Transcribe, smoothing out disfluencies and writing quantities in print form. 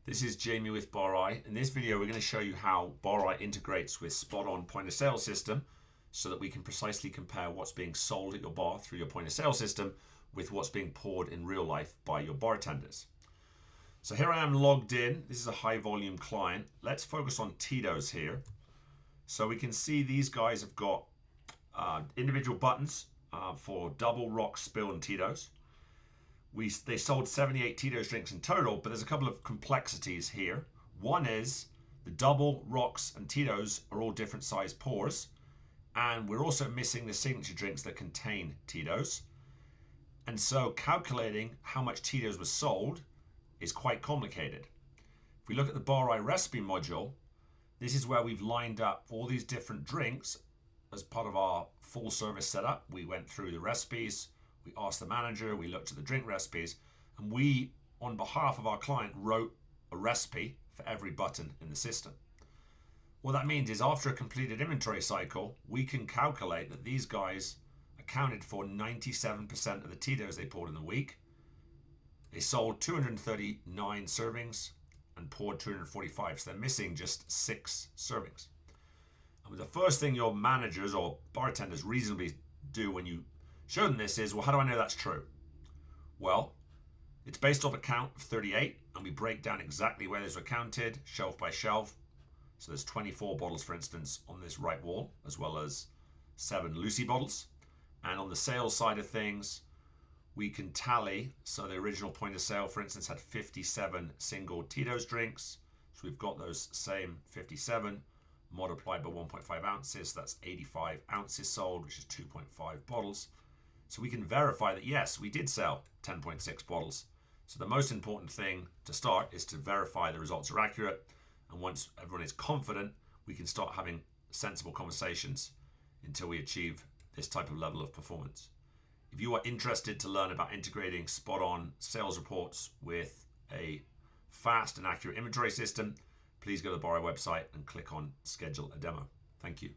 This is Jamie with BarI. In this video, we're going to show you how BarI integrates with Spot On point of sale system so that we can precisely compare what's being sold at your bar through your point of sale system with what's being poured in real life by your bartenders. So here I am logged in. This is a high volume client. Let's focus on Titos here. So we can see these guys have got individual buttons for double, rock, spill, and Titos. They sold 78 Titos drinks in total, but there's a couple of complexities here. One is the double, rocks, and Titos are all different size pours, and we're also missing the signature drinks that contain Titos. And so calculating how much Titos was sold is quite complicated. If we look at the BarI recipe module, this is where we've lined up all these different drinks as part of our full service setup. We went through the recipes, we asked the manager, we looked at the drink recipes, and we, on behalf of our client, wrote a recipe for every button in the system. What that means is after a completed inventory cycle, we can calculate that these guys accounted for 97% of the Titos they poured in the week. They sold 239 servings and poured 245, so they're missing just 6 servings. And the first thing your managers or bartenders reasonably do when you show them this is, well, how do I know that's true? Well, it's based off a count of 38, and we break down exactly where those were counted, shelf by shelf. So there's 24 bottles, for instance, on this right wall, as well as 7 Lucy bottles. And on the sales side of things, we can tally. So the original point of sale, for instance, had 57 single Titos drinks. So we've got those same 57 multiplied by 1.5 ounces. That's 85 ounces sold, which is 2.5 bottles. So we can verify that, yes, we did sell 10.6 bottles. So the most important thing to start is to verify the results are accurate. And once everyone is confident, we can start having sensible conversations until we achieve this type of level of performance. If you are interested to learn about integrating Spot On sales reports with a fast and accurate inventory system, please go to the BarI website and click on Schedule a Demo. Thank you.